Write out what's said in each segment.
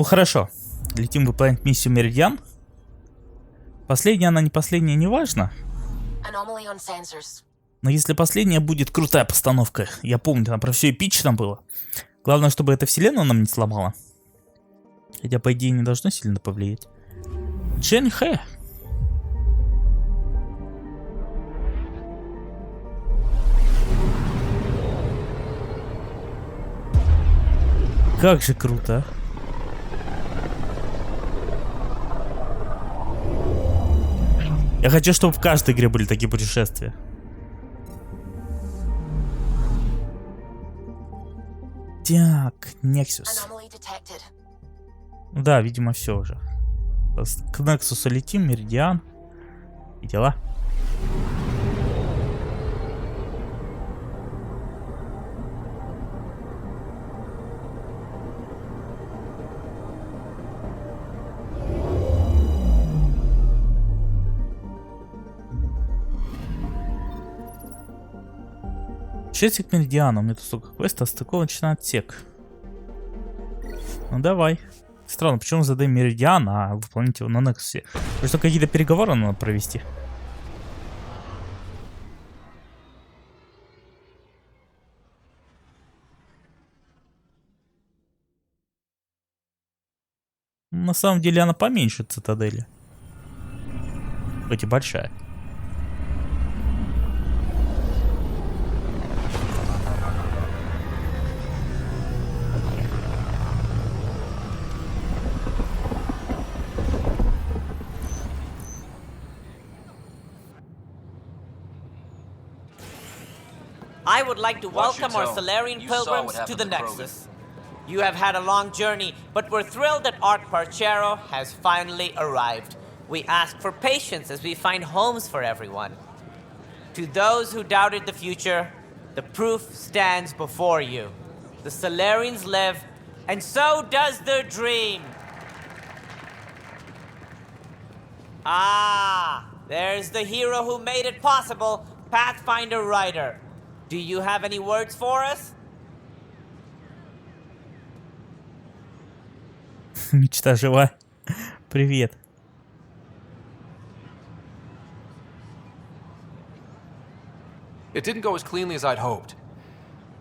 Ну хорошо. Летим выполнять миссию Меридиан. Последняя она, не последняя, не важно. Но если последняя будет крутая постановка, я помню, там про все эпично было. Главное, чтобы эта вселенная нам не сломала. Хотя, по идее, не должно сильно повлиять. Джен Хэ. Как же круто. Я хочу, чтобы в каждой игре были такие путешествия. Так, Нексус. Да, видимо, все уже. К Нексусу летим, Меридиан. И дела. Часик Меридиана, у меня тут столько квестов, с такого начинает отсек. Ну давай. Странно, почему задаем Меридиан, а выполнить его на Нексусе? Потому что какие-то переговоры надо провести. На самом деле она поменьше цитадели. Хоть и большая. I would like to welcome our Solarian pilgrims to the Nexus. You have had a long journey, but we're thrilled that Ark Parchero has finally arrived. We ask for patience as we find homes for everyone. To those who doubted the future, the proof stands before you. The Solarians live, and so does their dream. Ah, there's the hero who made it possible, Pathfinder Ryder. Do you have any words for us? Мечта жива. Привет. It didn't go as cleanly as I'd hoped.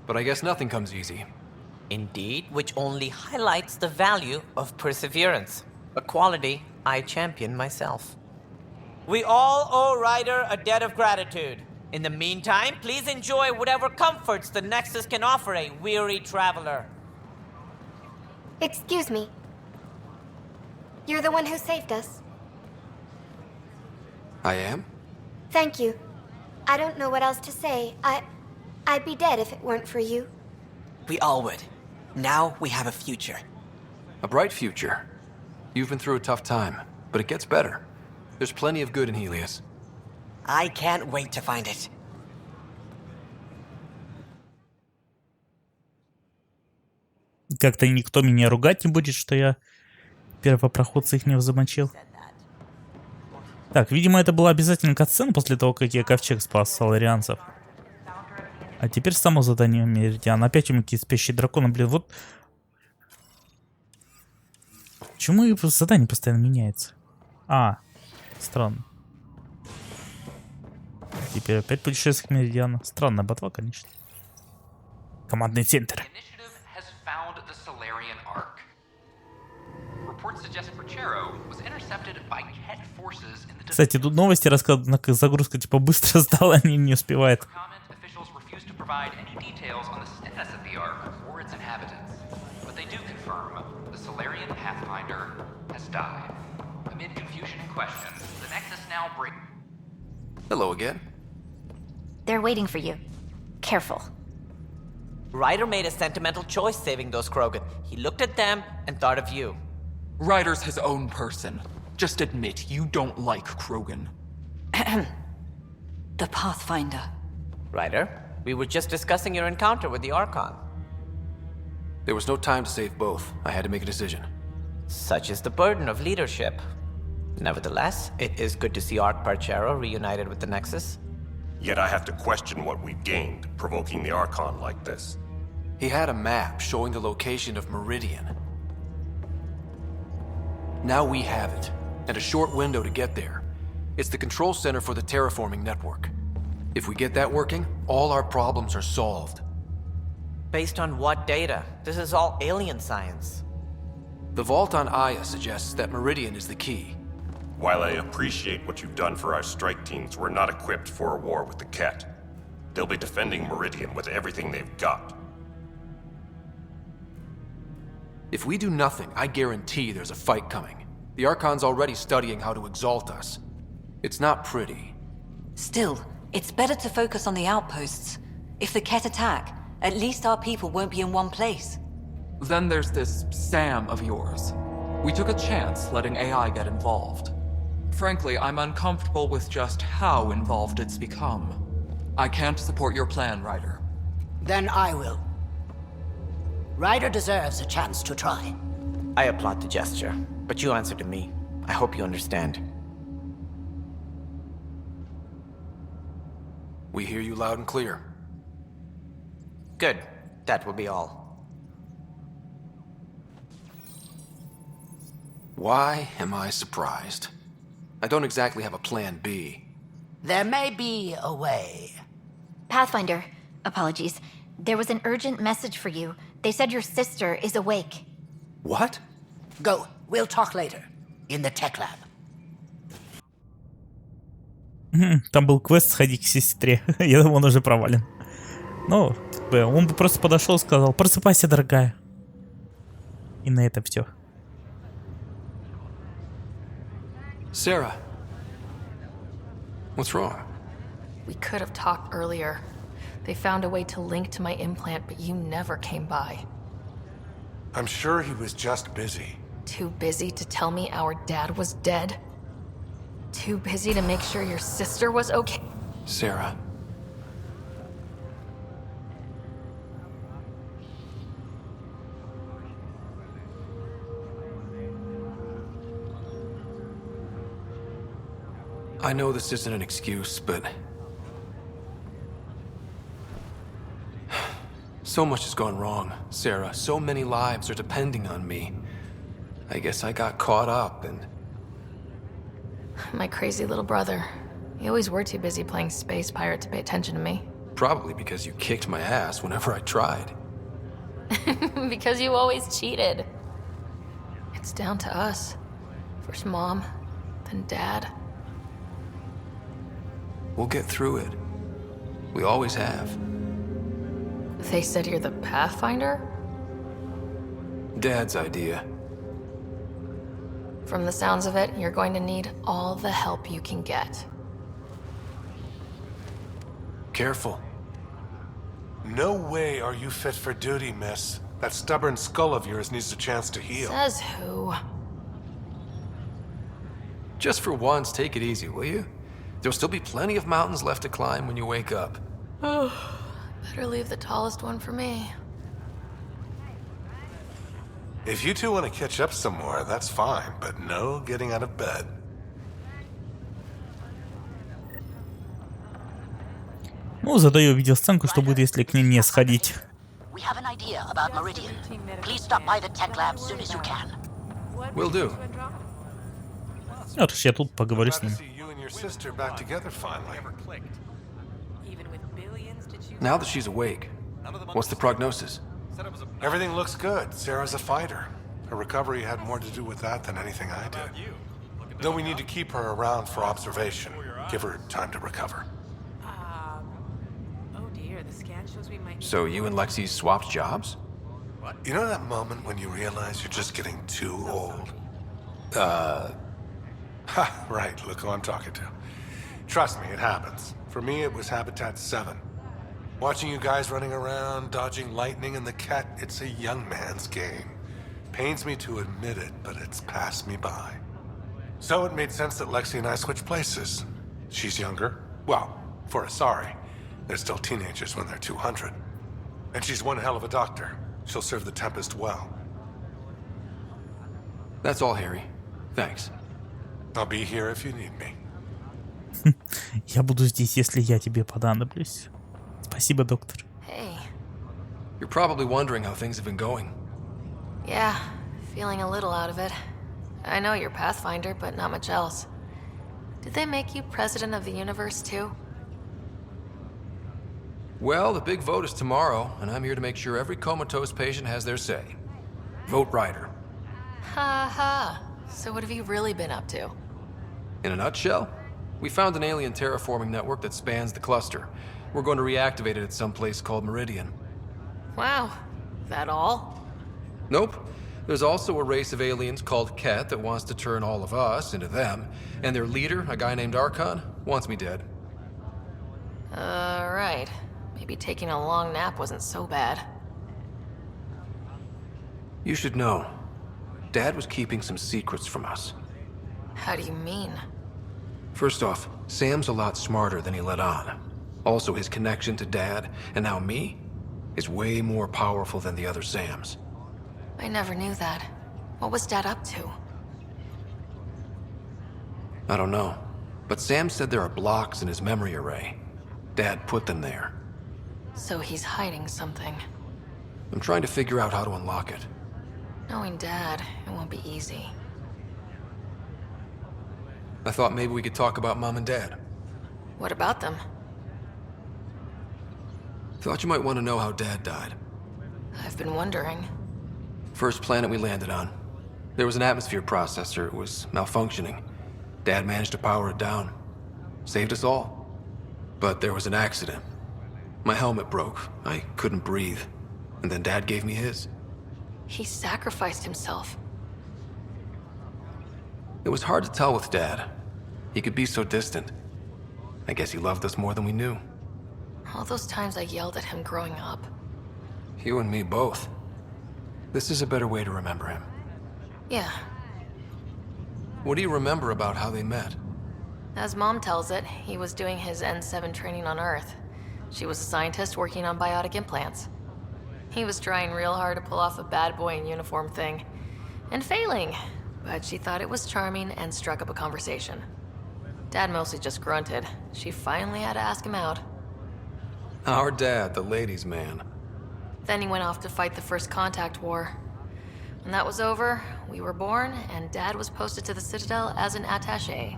But I guess nothing comes easy. Indeed, which only highlights the value of perseverance, a quality I champion myself. We all owe Ryder a debt of gratitude. In the meantime, please enjoy whatever comforts the Nexus can offer a weary traveler. Excuse me. You're the one who saved us. I am? Thank you. I don't know what else to say. I'd be dead if it weren't for you. We all would. Now we have a future. A bright future. You've been through a tough time, but it gets better. There's plenty of good in Helios. I can't wait to find it. Как-то никто меня ругать не будет, что я первопроходца их не замочил. Так, видимо, это была обязательно катсцена после того, как я ковчег спас соларианцев. А теперь само задание Меридиан. Опять у меня какие-то спящие драконы, блин, вот. Почему их задание постоянно меняется? А, странно. Теперь опять путешествие к Меридиану. Странная ботва, конечно. Командный центр. Кстати, тут новости рассказывают, как загрузка типа быстро стала, они не успевают. Hello again. They're waiting for you. Careful. Ryder made a sentimental choice saving those Krogan. He looked at them and thought of you. Ryder's his own person. Just admit you don't like Krogan. The Pathfinder. Ryder, we were just discussing your encounter with the Archon. There was no time to save both. I had to make a decision. Such is the burden of leadership. Nevertheless, it is good to see Ark Parchero reunited with the Nexus. Yet I have to question what we've gained, provoking the Archon like this. He had a map showing the location of Meridian. Now we have it, and a short window to get there. It's the control center for the terraforming network. If we get that working, all our problems are solved. Based on what data? This is all alien science. The vault on Aya suggests that Meridian is the key. While I appreciate what you've done for our strike teams, we're not equipped for a war with the Ket. They'll be defending Meridian with everything they've got. If we do nothing, I guarantee there's a fight coming. The Archon's already studying how to exalt us. It's not pretty. Still, it's better to focus on the outposts. If the Ket attack, at least our people won't be in one place. Then there's this Sam of yours. We took a chance letting AI get involved. Frankly, I'm uncomfortable with just how involved it's become. I can't support your plan, Ryder. Then I will. Ryder deserves a chance to try. I applaud the gesture, but you answer to me. I hope you understand. We hear you loud and clear. Good. That will be all. Why am I surprised? I don't exactly have a plan B. There may be a way. Pathfinder, apologies. There was an urgent message for you. They said your sister is awake. What? Go. We'll talk later. In the tech lab. Там был квест «Сходить к сестре». Я думаю, он уже провален. Ну, он бы просто подошел и сказал: «Просыпайся, дорогая». И на этом все. Sarah. What's wrong? We could have talked earlier. They found a way to link to my implant, but you never came by. I'm sure he was just busy. Too busy to tell me our dad was dead? Too busy to make sure your sister was okay? Sarah. I know this isn't an excuse, but so much has gone wrong, Sarah. So many lives are depending on me. I guess I got caught up and... My crazy little brother. You always were too busy playing space pirate to pay attention to me. Probably because you kicked my ass whenever I tried. Because you always cheated. It's down to us. First Mom, then Dad. We'll get through it. We always have. They said you're the Pathfinder? Dad's idea. From the sounds of it, you're going to need all the help you can get. Careful. No way are you fit for duty, miss. That stubborn skull of yours needs a chance to heal. Says who? Just for once, take it easy, will you? There'll still be plenty of mountains left to climb when you wake up. Oh, better leave the tallest one for me. If you two want to catch up some more, that's fine, but no getting out of bed. Ну, задаю видеосценку, что будет, если к ним не сходить. We have an idea about Meridian. Please stop by the tech lab as soon as you can. Will do. Короче, я тут поговорю с ним. Now that she's awake, what's the prognosis? Everything looks good. Sarah's a fighter. Her recovery had more to do with that than anything I did. Though we need to keep her around for observation. Give her time to recover. So you and Lexi swapped jobs? You know that moment when you realize you're just getting too old? Ha, right, look who I'm talking to. Trust me, it happens. For me, it was Habitat 7. Watching you guys running around, dodging lightning and the cat, it's a young man's game. Pains me to admit it, but it's passed me by. So it made sense that Lexi and I switched places. She's younger. Well, for Asari. They're still teenagers when they're 200. And she's one hell of a doctor. She'll serve the Tempest well. That's all, Harry. Thanks. I'll be here if you need me. Я буду здесь, если я тебе понадоблюсь. Спасибо, доктор. Hey. You're probably wondering how things have been going. Yeah, feeling a little out of it. I know you're Pathfinder, but not much else. Did they make you president of the universe too? Well, the big vote is tomorrow, and I'm here to make sure every comatose patient has their say. Vote Ryder. Ha ha. So what have you really been up to? In a nutshell, we found an alien terraforming network that spans the cluster. We're going to reactivate it at some place called Meridian. Wow. That all? Nope. There's also a race of aliens called Ket that wants to turn all of us into them, and their leader, a guy named Archon, wants me dead. Right. Maybe taking a long nap wasn't so bad. You should know, Dad was keeping some secrets from us. How do you mean? First off, Sam's a lot smarter than he let on. Also, his connection to Dad, and now me, is way more powerful than the other Sams. I never knew that. What was Dad up to? I don't know, but Sam said there are blocks in his memory array. Dad put them there. So he's hiding something. I'm trying to figure out how to unlock it. Knowing Dad, it won't be easy. I thought maybe we could talk about Mom and Dad. What about them? Thought you might want to know how Dad died. I've been wondering. First planet we landed on. There was an atmosphere processor. It was malfunctioning. Dad managed to power it down. Saved us all. But there was an accident. My helmet broke. I couldn't breathe. And then Dad gave me his. He sacrificed himself. It was hard to tell with Dad. He could be so distant. I guess he loved us more than we knew. All those times I yelled at him growing up. You and me both. This is a better way to remember him. Yeah. What do you remember about how they met? As Mom tells it, he was doing his N7 training on Earth. She was a scientist working on biotic implants. He was trying real hard to pull off a bad boy in uniform thing. And failing. But she thought it was charming and struck up a conversation. Dad mostly just grunted. She finally had to ask him out. Our dad, the ladies' man. Then he went off to fight the First Contact War. When that was over, we were born, and Dad was posted to the Citadel as an attaché.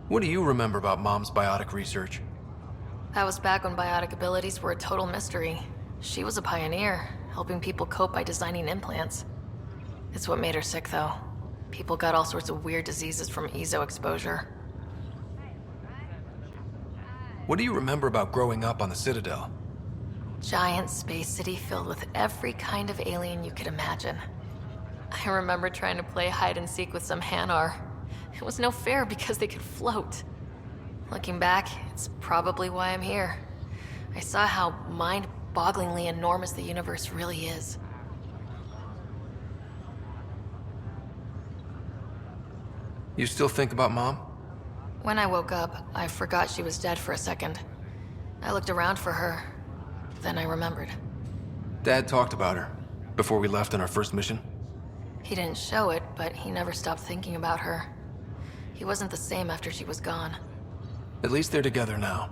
What do you remember about Mom's biotic research? That was back when biotic abilities were a total mystery. She was a pioneer, helping people cope by designing implants. It's what made her sick, though. People got all sorts of weird diseases from ESO exposure. What do you remember about growing up on the Citadel? Giant space city filled with every kind of alien you could imagine. I remember trying to play hide and seek with some Hanar. It was no fair because they could float. Looking back, it's probably why I'm here. I saw how mind-bogglingly enormous the universe really is. You still think about Mom? When I woke up, I forgot she was dead for a second. I looked around for her, then I remembered. Dad talked about her before we left on our first mission. He didn't show it, but he never stopped thinking about her. He wasn't the same after she was gone. At least they're together now.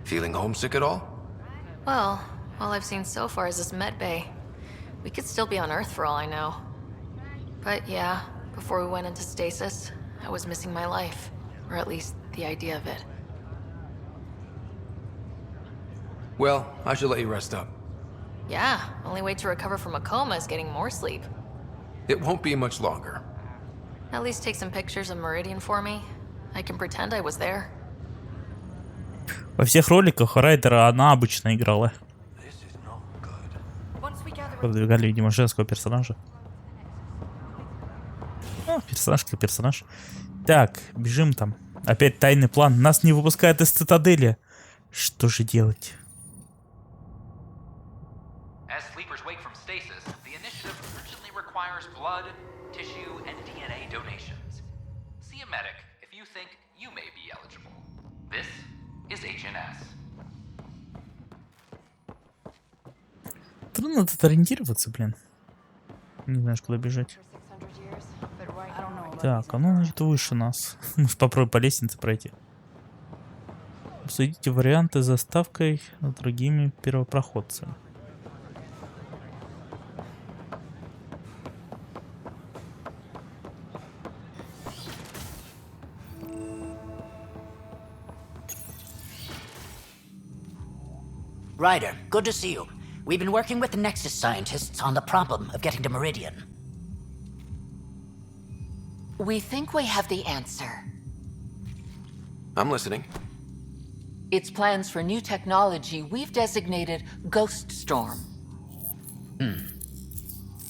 Feeling homesick at all? Well, all I've seen so far is this med bay. We could still be on Earth for all I know. But yeah, before we went into stasis, I was missing my life. Or at least the idea of it. Well, I should let you rest up. Yeah, only way to recover from a coma is getting more sleep. It won't be much longer. At least take some pictures of Meridian for me. I can pretend I was there. Во всех роликах Райдера она обычно играла. Продвигали, видимо, женского персонажа. Персонаж как персонаж. Так, бежим там. Опять тайный план. Нас не выпускают из цитадели. Что же делать? As sleepers wake from stasis, the initiative urgently requires blood, tissue, and DNA donations. See a medic if you think you may be eligible. This is HNS. Трудно тут ориентироваться, блин. Не знаешь, куда бежать. Так, оно значит выше нас. Может, попробуем по лестнице пройти. Обсудите варианты с заставкой с другими первопроходцами. Ryder, good to see you. We've been working with the Nexus scientists on the problem of getting to Meridian. We think we have the answer. I'm listening. It's plans for new technology we've designated Ghost Storm.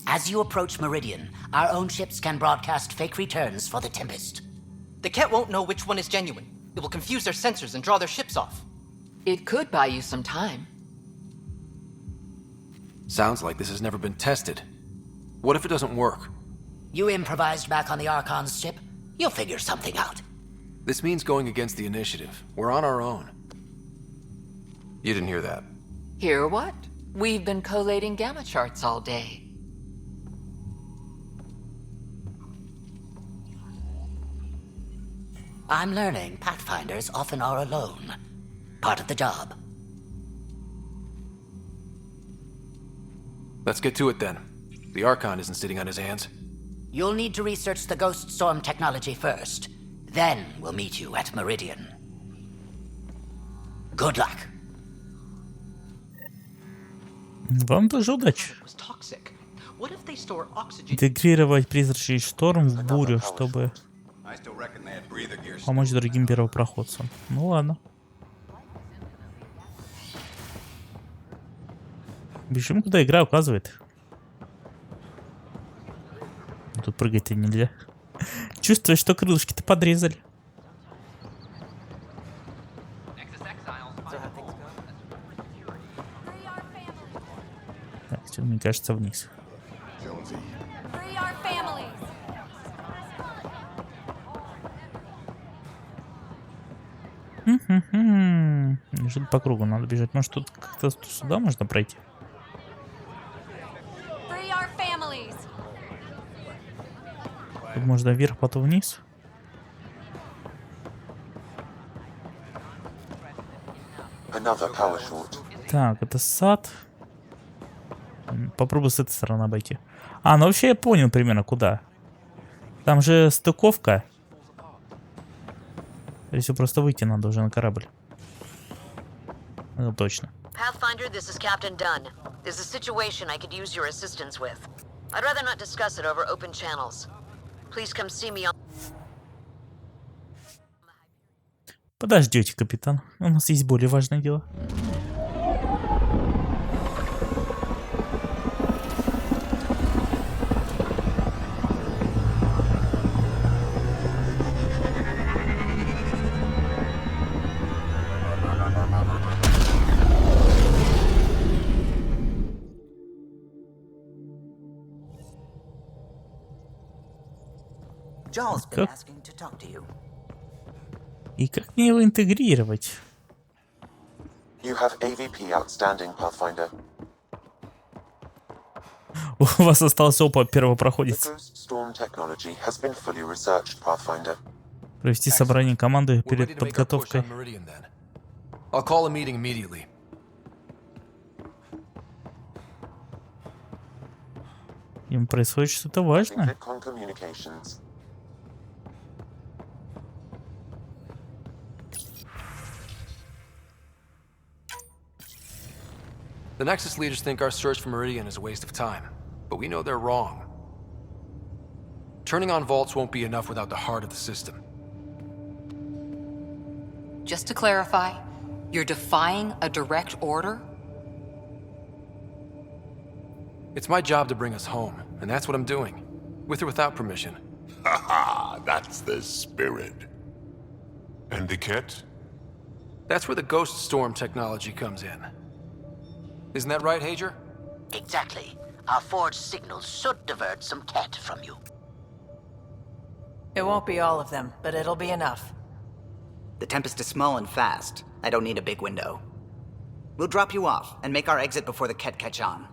As you approach Meridian, our own ships can broadcast fake returns for the Tempest. The Ket won't know which one is genuine. It will confuse their sensors and draw their ships off. It could buy you some time. Sounds like this has never been tested. What if it doesn't work? You improvised back on the Archon's ship. You'll figure something out. This means going against the initiative. We're on our own. You didn't hear that. Hear what? We've been collating gamma charts all day. I'm learning Pathfinders often are alone. Part of the job. Let's get to it then. The Archon isn't sitting on his hands. You'll need to research the Ghost Storm technology first. Then we'll meet you at Meridian. Good luck. Вам тоже удачи. Интегрировать призрачный шторм в бурю, чтобы помочь другим первопроходцам. Ну ладно. Бежим, куда игра указывает. Тут прыгать-то нельзя. Чувствую, что крылышки-то подрезали. Так, что, мне кажется, вниз. Неужели по кругу надо бежать? Может, тут как-то сюда можно пройти? Тут можно вверх, потом вниз. Так, это сад. Попробую с этой стороны обойти. А, ну вообще я понял примерно куда. Там же стыковка. То есть просто выйти надо уже на корабль. Это точно. Pathfinder, this is Captain Dunn. There's a situation I could use your assistance with. I'd rather not discuss it over open channels. Please come see me on... Подождете, капитан. У нас есть более важное дело. Как? И как мне его интегрировать? You have AVP outstanding, Pathfinder. У вас остался опыт первопроходец. Storm technology has been fully researched, Pathfinder. Провести собрание команды перед подготовкой. I'll call a meeting immediately. Им происходит что-то важное. The Nexus leaders think our search for Meridian is a waste of time, but we know they're wrong. Turning on vaults won't be enough without the heart of the system. Just to clarify, you're defying a direct order? It's my job to bring us home, and that's what I'm doing, with or without permission. Haha, that's the spirit. And the kit? That's where the Ghost Storm technology comes in. Isn't that right, Hager? Exactly. Our forged signals should divert some cat from you. It won't be all of them, but it'll be enough. The Tempest is small and fast. I don't need a big window. We'll drop you off and make our exit before the Ket catch on.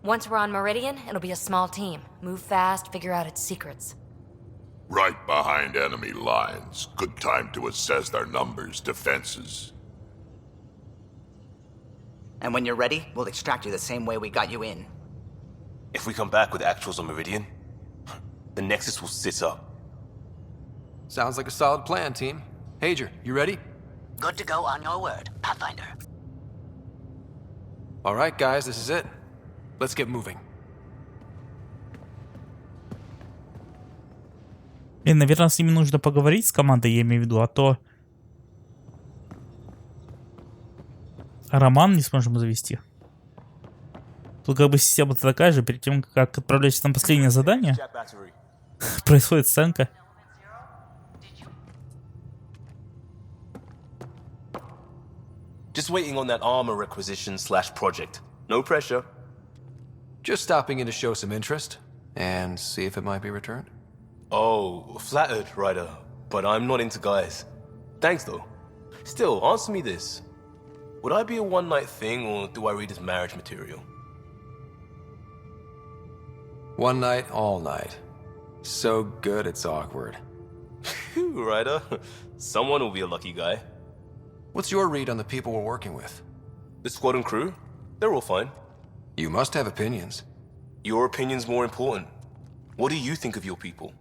Once we're on Meridian, it'll be a small team. Move fast, figure out its secrets. Right behind enemy lines. Good time to assess their numbers, defenses. And when you're ready, we'll extract you the same way we got you in. If we come back with actuals on Meridian, the Nexus will sit up. Sounds like a solid plan, team. Hager, you ready? Good to go on your word, Pathfinder. All right, guys, this is it. Let's get moving. И, наверное, с ними нужно поговорить, с командой, я имею в виду, а то роман не сможем завести. Тут как бы система такая же, перед тем, как отправляешься на последнее задание, происходит сценка. Just waiting on that armor requisition / project. No pressure. Just stopping in to show some interest and see if it might be returned. Oh, flattered, Ryder, but I'm not into guys. Thanks, though. Still, answer me this. Would I be a one-night thing, or do I read as marriage material? One night, all night. So good it's awkward. Phew, Ryder. Someone will be a lucky guy. What's your read on the people we're working with? The squad and crew? They're all fine. You must have opinions. Your opinion's more important. What do you think of your people?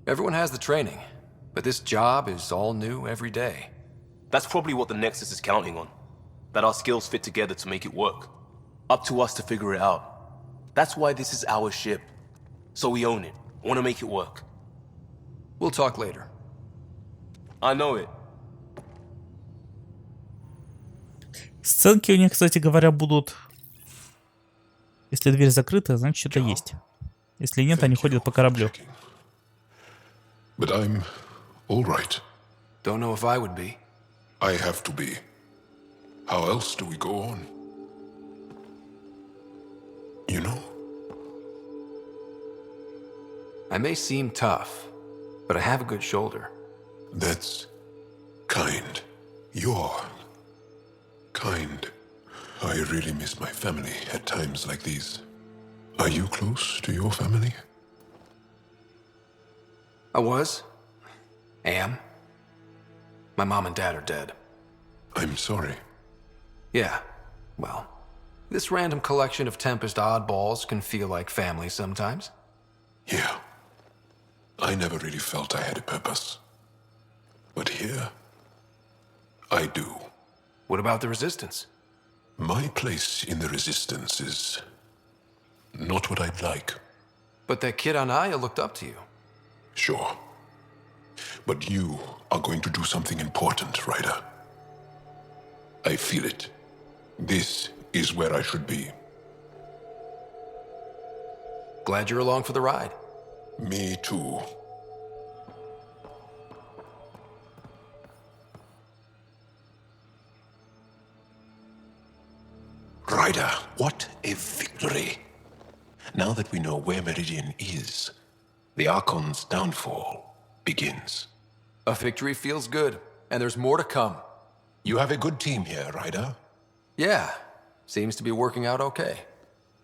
Everyone has the training, but this job is all new every day. That's probably what the Nexus is counting on. That our skills fit together to make it work. Up to us to figure it out. That's why this is our ship. So we own it. Want to make it work. We'll talk later. I know it. Сценки у них, кстати говоря, будут... Если дверь закрыта, значит, что-то есть. Если нет, они ходят по кораблю. But I'm all right. Don't know if I would be. I have to be. How else do we go on? You know? I may seem tough, but I have a good shoulder. That's kind. You're kind. I really miss my family at times like these. Are you close to your family? I was. Am. My mom and dad are dead. I'm sorry. Yeah, well, this random collection of Tempest oddballs can feel like family sometimes. Yeah. I never really felt I had a purpose. But here, I do. What about the Resistance? My place in the Resistance is not what I'd like. But that kid on Aya looked up to you. Sure. But you are going to do something important, Ryder. I feel it. This is where I should be. Glad you're along for the ride. Me too. Ryder, what a victory. Now that we know where Meridian is, the Archon's downfall begins. A victory feels good, and there's more to come. You have a good team here, Ryder. Yeah, seems to be working out okay.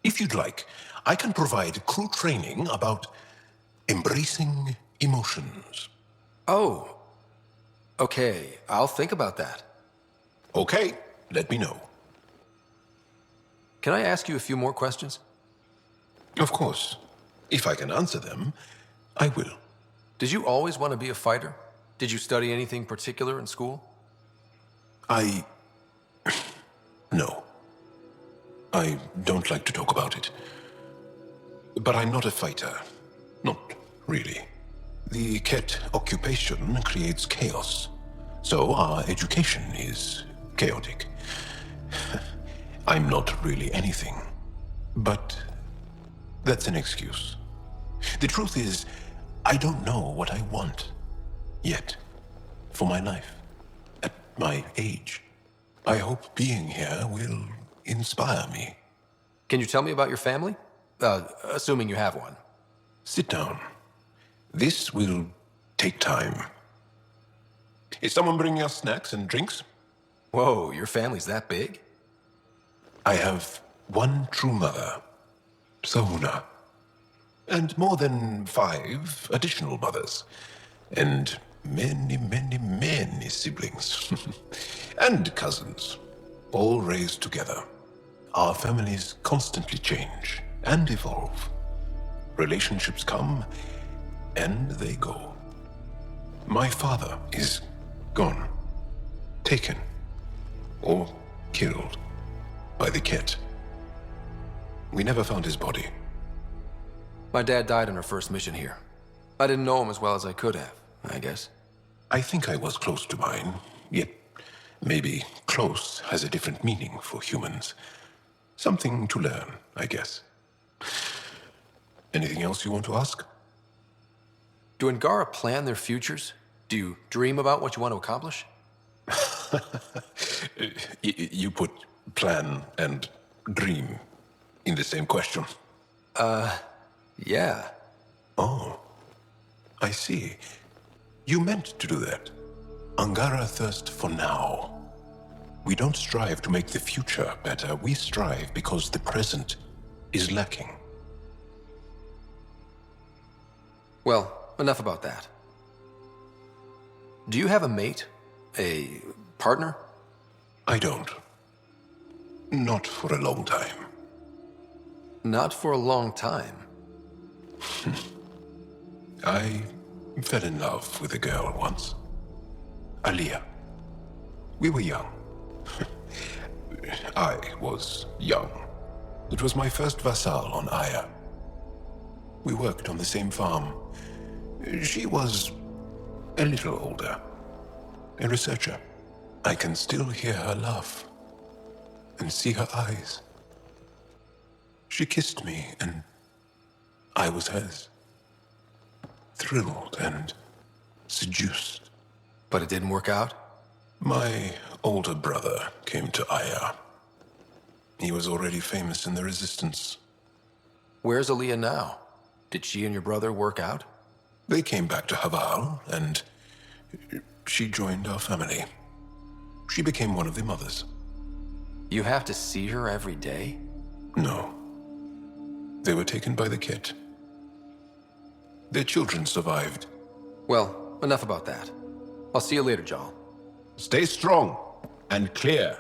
If you'd like, I can provide crew training about embracing emotions. Oh. Okay, I'll think about that. Okay, let me know. Can I ask you a few more questions? Of course. If I can answer them, I will. Did you always want to be a fighter? Did you study anything particular in school? No. I don't like to talk about it. But I'm not a fighter. Not really. The Ket occupation creates chaos. So our education is chaotic. I'm not really anything. But that's an excuse. The truth is, I don't know what I want. Yet. For my life. At my age. I hope being here will inspire me. Can you tell me about your family? Assuming you have one. Sit down. This will take time. Is someone bringing us snacks and drinks? Whoa, your family's that big? I have one true mother, Sahuna, and more than 5 additional mothers, and many, many, many siblings, and cousins. all raised together. Our families constantly change and evolve. Relationships come and they go. My father is gone, taken, or killed by the Ket. We never found his body. My dad died on our first mission here. I didn't know him as well as I could have, I guess. I think I was close to mine, yet maybe close has a different meaning for humans. Something to learn, I guess. Anything else you want to ask? Do Angara plan their futures? Do you dream about what you want to accomplish? You put plan and dream in the same question. Yeah. Oh, I see. You meant to do that. Angara thirst for now. We don't strive to make the future better. We strive because the present is lacking. Well, enough about that. Do you have a mate? A partner? I don't. Not for a long time. Not for a long time? I fell in love with a girl once. Aliyah. We were young. I was young. It was my first vassal on Aya. We worked on the same farm. She was a little older. A researcher. I can still hear her laugh and see her eyes. She kissed me and I was hers. Thrilled and seduced. But it didn't work out? My older brother came to Aya. He was already famous in the Resistance. Where's Aliyah now? Did she and your brother work out? They came back to Haval, and she joined our family. She became one of the mothers. You have to see her every day? No. They were taken by the Ket. Their children survived. Well, enough about that. I'll see you later, Jal. Stay strong and clear.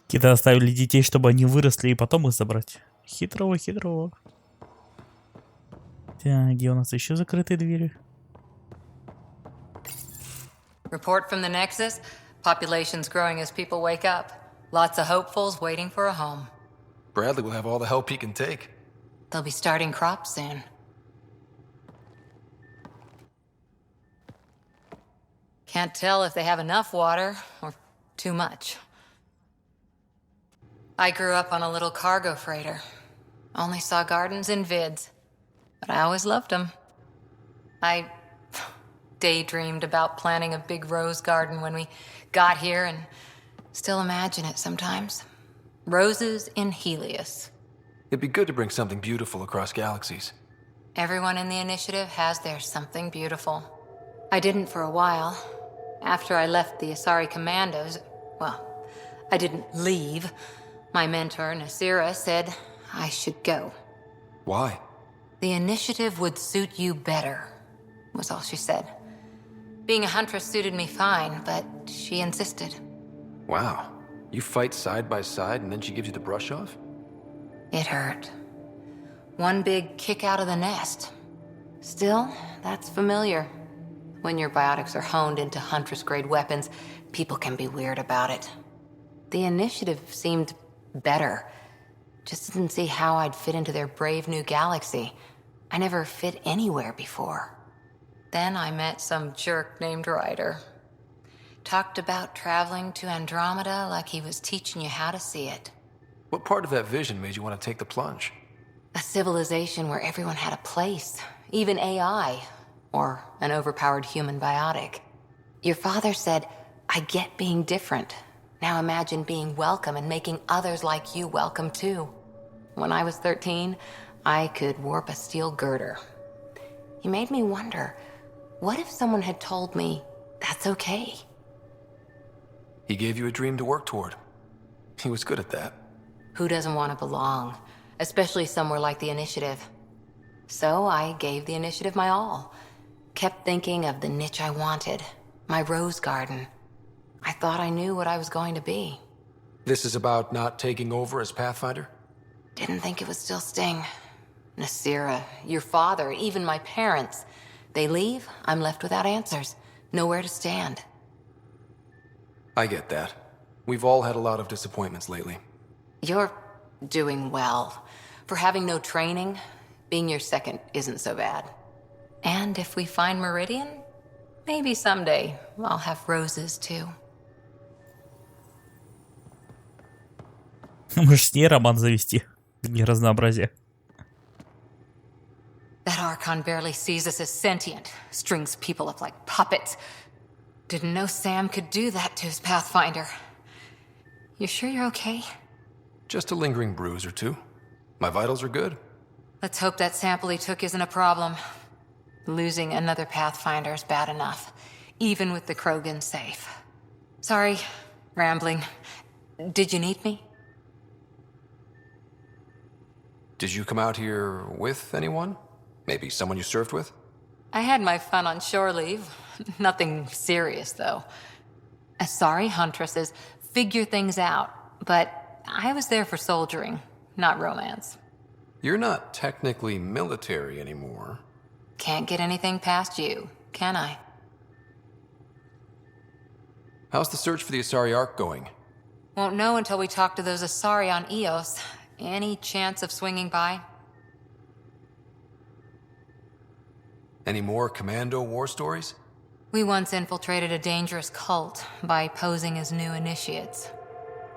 Киты оставили детей, чтобы они выросли и потом их забрать. Хитрого. Так, где у нас еще закрытые двери? Report from the Nexus. Population's growing as people wake up. Lots of hopefuls waiting for a home. Bradley will have all the help he can take. They'll be starting crops soon. Can't tell if they have enough water or too much. I grew up on a little cargo freighter. Only saw gardens in vids, but I always loved them. I daydreamed about planting a big rose garden when we got here and still imagine it sometimes. Roses in Helios. It'd be good to bring something beautiful across galaxies. Everyone in the initiative has their something beautiful. I didn't for a while. After I left the Asari Commandos, well, I didn't leave. My mentor, Nasira, said I should go. Why? The initiative would suit you better, was all she said. Being a huntress suited me fine, but she insisted. Wow. You fight side by side and then she gives you the brush off? It hurt. One big kick out of the nest. Still, that's familiar. When your biotics are honed into Huntress-grade weapons, people can be weird about it. The initiative seemed better. Just didn't see how I'd fit into their brave new galaxy. I never fit anywhere before. Then I met some jerk named Ryder. Talked about traveling to Andromeda like he was teaching you how to see it. What part of that vision made you want to take the plunge? A civilization where everyone had a place, even AI, or an overpowered human biotic. Your father said, I get being different. Now imagine being welcome and making others like you welcome too. When I was 13, I could warp a steel girder. He made me wonder, what if someone had told me that's okay? He gave you a dream to work toward. He was good at that. Who doesn't want to belong, especially somewhere like the Initiative? So I gave the Initiative my all. Kept thinking of the niche I wanted, my rose garden. I thought I knew what I was going to be. This is about not taking over as Pathfinder? Didn't think it would still sting. Nasira, your father, even my parents. They leave, I'm left without answers. Nowhere to stand. I get that. We've all had a lot of disappointments lately. You're doing well. For having no training, being your second isn't so bad. And if we find Meridian, maybe someday I'll have roses too. Можешь с ней роман завести для разнообразия. That Archon barely sees us as sentient, strings people up like puppets. Didn't know Sam could do that to his Pathfinder. You sure you're okay? Just a lingering bruise or two. My vitals are good. Let's hope that sample he took isn't a problem. Losing another Pathfinder is bad enough, even with the Krogan safe. Sorry, rambling. Did you need me? Did you come out here with anyone? Maybe someone you served with? I had my fun on shore leave. Nothing serious, though. Sorry, Huntresses. Figure things out. But I was there for soldiering, not romance. You're not technically military anymore. Can't get anything past you, can I? How's the search for the Asari Ark going? Won't know until we talk to those Asari on Eos. Any chance of swinging by? Any more commando war stories? We once infiltrated a dangerous cult by posing as new initiates.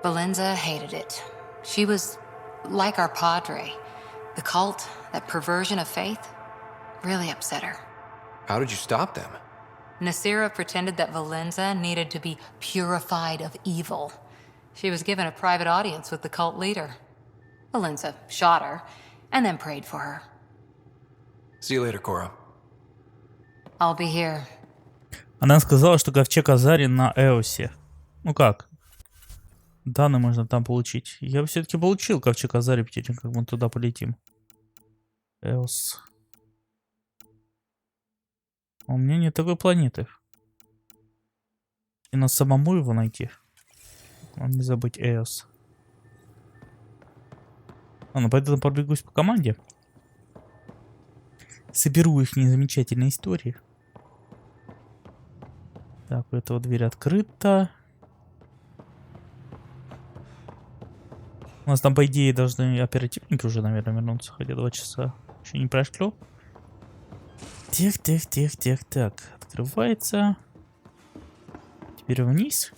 Valenza hated it. She was like our padre. The cult, that perversion of faith, really upset her. How did you stop them? Nasira pretended that Valenza needed to be purified of evil. She was given a private audience with the cult leader. Valenza shot her, and then prayed for her. See you later, Cora. I'll be here. Она сказала, что ковчег Азари на Эосе. Ну как? Данные можно там получить. Я все-таки получил ковчег Азари перед тем, как мы туда полетим. Эос. У меня нет такой планеты. И надо самому его найти. Надо не забыть Эос. Ну поэтому пробегусь по команде. Соберу их незамечательные истории. Так, у этого дверь открыта. У нас там, по идее, должны оперативники уже, наверное, вернуться. Хотя 2 часа еще не прошло. Так. Открывается. Теперь вниз.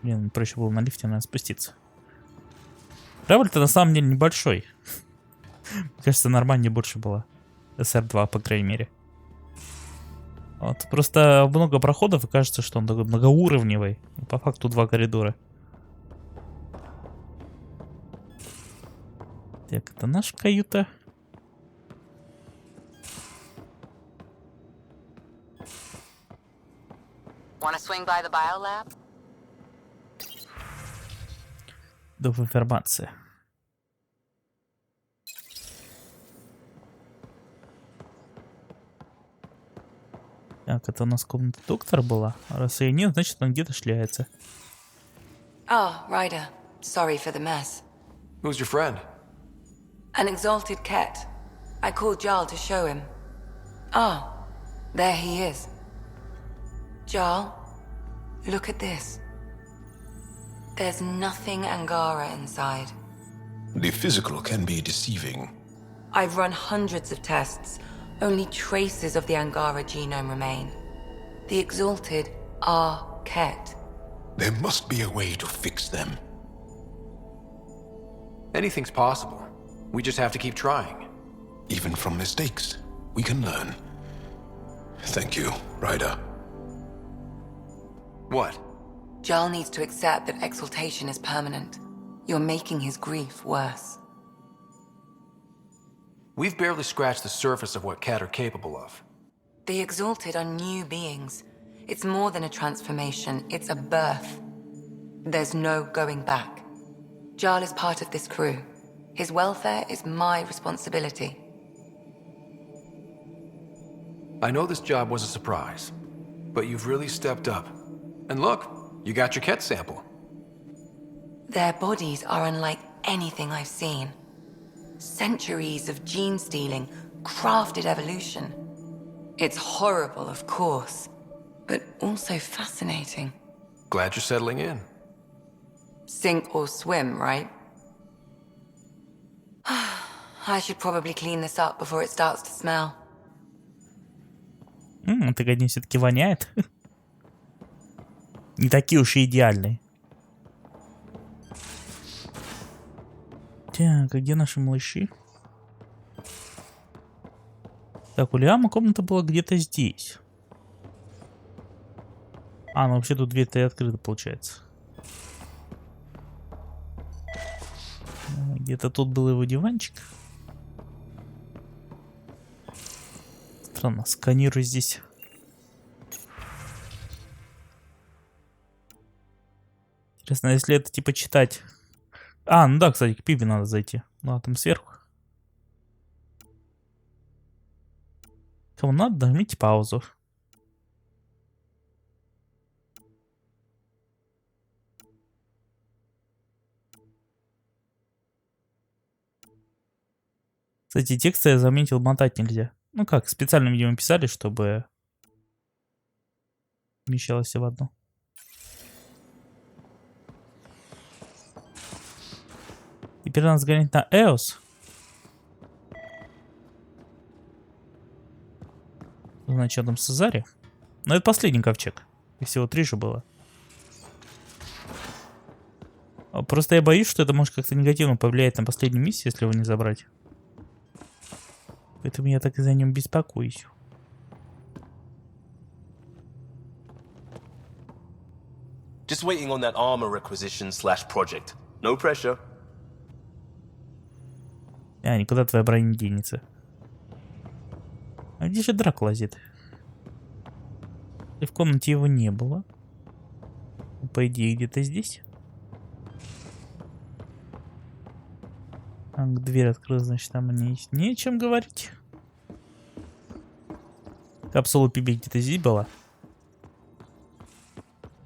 Блин, проще было на лифте, надо спуститься. Корабль-то на самом деле небольшой. Мне кажется, нормальнее больше было. СР-2, по крайней мере. Вот, просто много проходов, и кажется, что он такой многоуровневый. По факту 2 коридора. Так, это наша каюта. Wanna swing by the biolab? Доп. Информация. Так, это у нас комната доктора была. Раз ее нет, значит он где-то шляется. Ah, Ryder. Sorry for the mess. Who's your friend? An exalted cat. I called Jarl to show him. Ah, there he is. Jarl, look at this. There's nothing Angara inside. The physical can be deceiving. I've run hundreds of tests. Only traces of the Angara genome remain. The exalted are Ket. There must be a way to fix them. Anything's possible. We just have to keep trying. Even from mistakes, we can learn. Thank you, Ryder. What? Jarl needs to accept that exaltation is permanent. You're making his grief worse. We've barely scratched the surface of what Cat are capable of. The exalted are new beings. It's more than a transformation, it's a birth. There's no going back. Jarl is part of this crew. His welfare is my responsibility. I know this job was a surprise. but you've really stepped up. And look, you got your Ket sample. Their bodies are unlike anything I've seen. Centuries of gene stealing, crafted evolution. It's horrible, of course, but also fascinating. Glad you're settling in. Sink or swim, right? I should probably clean this up before it starts to smell. Так они все-таки воняет. Не такие уж и идеальные. Так, а где наши малыши? Так, у Лиама комната была где-то здесь. А, ну вообще тут дверь-то и открыта, получается. Где-то тут был его диванчик. Странно, сканирую здесь. Интересно, если это типа читать... А, ну да, кстати, к Пибе надо зайти. Ну, а там сверху. Кому надо, нажмите паузу. Кстати, тексты я заметил, мотать нельзя. Ну как, специально, видимо, писали, чтобы вмещалось все в одно. Теперь надо сгонять на Эос. Значит, там Цезарь. Но это последний ковчег. Их всего 3 же было. Просто я боюсь, что это может как-то негативно повлиять на последнюю миссию, если его не забрать. Поэтому я так и за ним беспокоюсь. Just waiting on that armor requisition / project. No pressure. А, никуда твоя броня не денется. А где же Драк лазит? И в комнате его не было. По идее, где-то здесь. А, дверь открылась, значит, там не о чем говорить. Капсула Пиби где-то здесь была.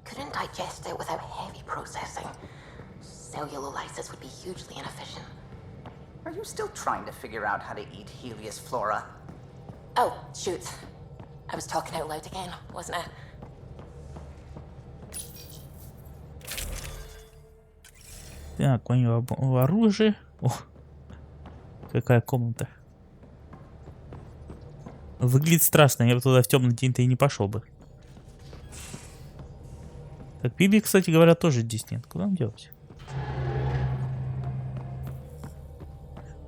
Couldn't digest it without heavy processing. Cellulolysis would be hugely inefficient. Are you still trying to figure out how to eat Helios flora? Oh, shoot. I was talking out loud again, wasn't I? Так, у него оружие. О, какая комната. Выглядит страшно, я бы туда в темный день-то и не пошел бы. Так, Пиби, кстати говоря, тоже здесь нет. Куда он делся?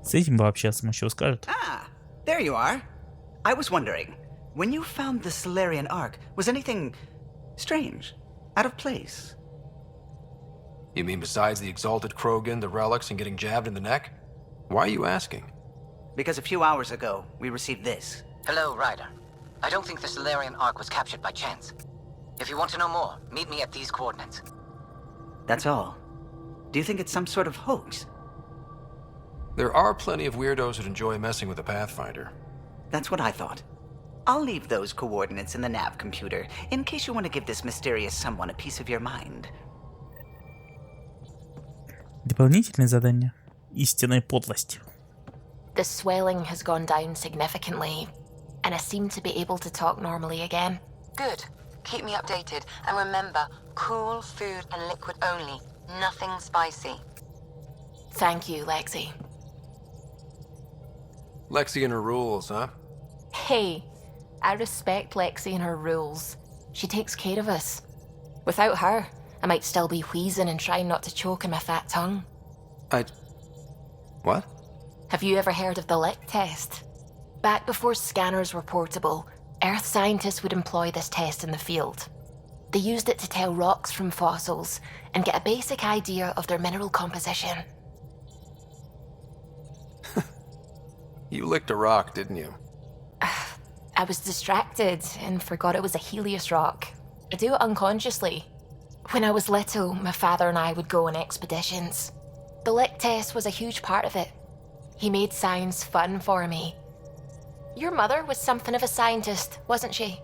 С этим бы общаться, он еще скажет. Ah, there you are. I was wondering, when you found the Solarian Ark, was anything strange, out of place? You mean besides the exalted Krogan, the relics, and getting jabbed in the neck? Why are you asking? Because a few hours ago, we received this. Hello, Ryder. I don't think the Solarian Ark was captured by chance. If you want to know more, meet me at these coordinates. That's all. Do you think it's some sort of hoax? There are plenty of weirdos that enjoy messing with the Pathfinder. That's what I thought. I'll leave those coordinates in the nav computer, in case you want to give this mysterious someone a piece of your mind. Дополнительное задание. Истинная подлость. The swelling has gone down significantly, and I seem to be able to talk normally again. Good. Keep me updated. And remember, cool food and liquid only. Nothing spicy. Thank you, Lexi. Lexi and her rules, huh? Hey, I respect Lexi and her rules. She takes care of us. Without her, I might still be wheezing and trying not to choke on my fat tongue. What? Have you ever heard of the lick test? Back before scanners were portable, Earth scientists would employ this test in the field. They used it to tell rocks from fossils and get a basic idea of their mineral composition. You licked a rock, didn't you? I was distracted and forgot it was a Helios rock. I do it unconsciously. When I was little, my father and I would go on expeditions. The lick test was a huge part of it. He made science fun for me. Your mother was something of a scientist, wasn't she?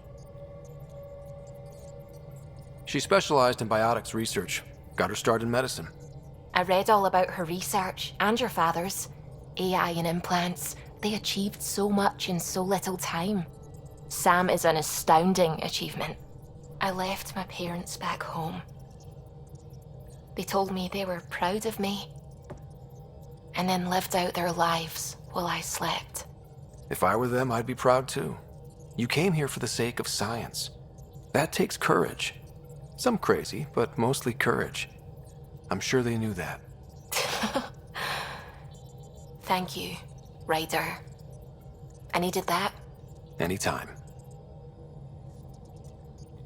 She specialized in biotics research. Got her start in medicine. I read all about her research and your father's. AI and implants, they achieved so much in so little time. Sam is an astounding achievement. I left my parents back home. They told me they were proud of me, and then lived out their lives while I slept. If I were them, I'd be proud too. You came here for the sake of science. That takes courage. Some crazy, but mostly courage. I'm sure they knew that. Thank you, Ryder. I needed that. Anytime.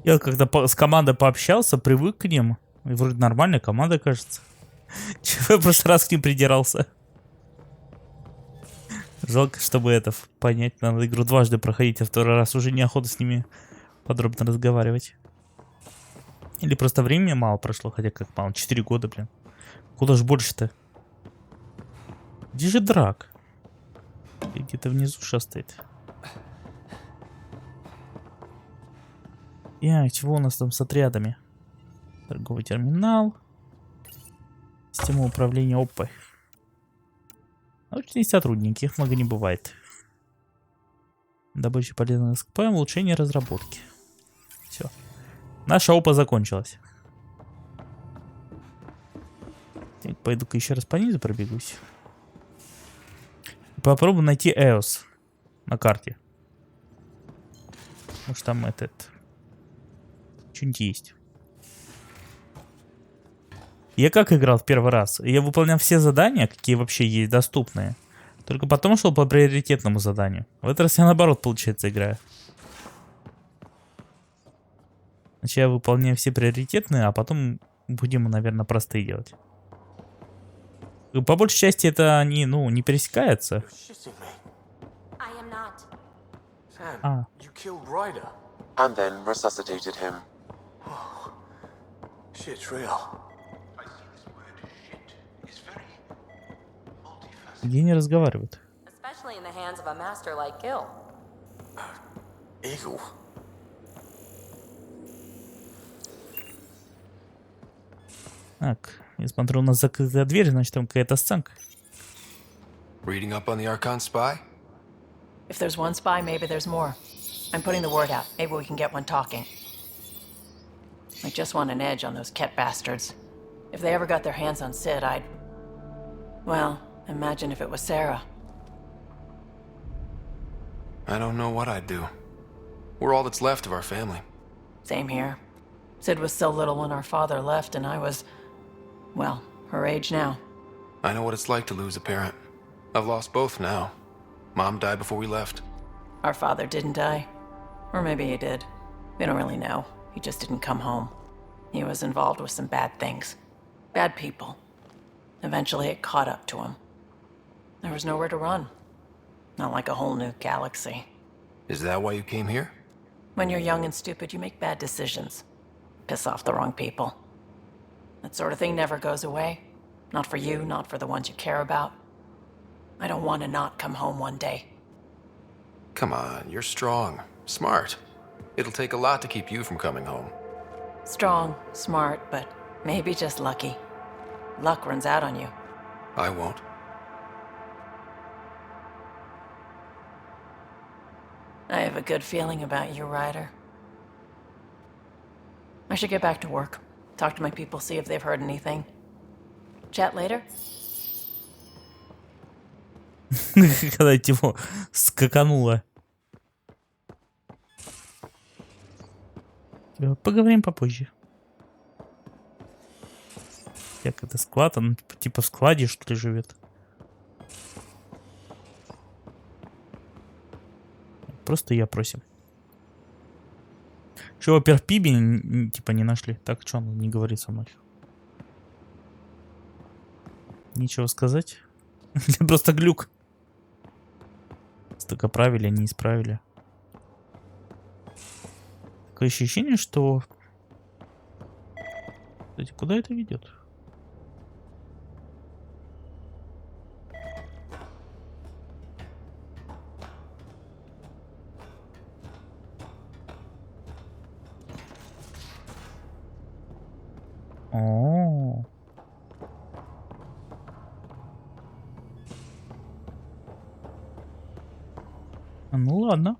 Я когда с командой пообщался, привык к ним. И вроде нормальная команда, кажется. Чего я в прошлый раз к ним придирался. Жалко, чтобы это понять. Надо игру дважды проходить, а второй раз уже неохота с ними подробно разговаривать. Или просто времени мало прошло, хотя как мало. 4 года, блин. Куда ж больше-то? Где же Драк? Где-то внизу шастает. Чего у нас там с отрядами? Торговый терминал. Система управления ОП. Научные сотрудники, их много не бывает. Добыча полезных СКП, улучшение разработки. Все. Наша ОПа закончилась. Пойду-ка еще раз по низу пробегусь. Попробую найти Эос на карте. Может там что-нибудь есть. Я как играл в первый раз? Я выполнял все задания, какие вообще есть доступные. Только потом шел по приоритетному заданию. В этот раз я наоборот, получается, играю. Значит, я выполняю все приоритетные, а потом будем, наверное, простые делать. По большей части это они, не пересекаются. А. And then resuscitated him. Shit's real. Где они разговаривают? Especially in the hands of a master like Gil. Eagle. Так, я смотрю, у нас закрытая дверь, значит там какая-то сценка. Reading up on the Archon spy? If there's one spy, maybe there's more. I'm putting the word out. Maybe we can get one talking. I just want an edge on those Ket bastards. If they ever got their hands on Sid, I'd... Well, imagine if it was Sarah. I don't know what I'd do. We're all that's left of our family. Same here. Sid was so little when our father left, and I was... well, her age now. I know what it's like to lose a parent. I've lost both now. Mom died before we left. Our father didn't die. Or maybe he did. We don't really know. He just didn't come home. He was involved with some bad things. Bad people. Eventually it caught up to him. There was nowhere to run. Not like a whole new galaxy. Is that why you came here? When you're young and stupid, you make bad decisions. Piss off the wrong people. That sort of thing never goes away. Not for you, not for the ones you care about. I don't want to not come home one day. Come on, you're strong. Smart. It'll take a lot to keep you from coming home. Strong, smart, but maybe just lucky. Luck runs out on you. I won't. I have a good feeling about you, Ryder. I should get back to work. Talk to my people, see if they've heard anything. Chat later? Когда его скакануло. Поговорим попозже. Как это склад? Он типа в складе, что ли, живет? Просто я просим. Что, во-первых, Пиби типа не нашли? Так, что он не говорит со мной? Ничего сказать? Просто глюк. Только правили, не исправили. Такое ощущение, что... Кстати, куда это ведет? О. Ну ладно.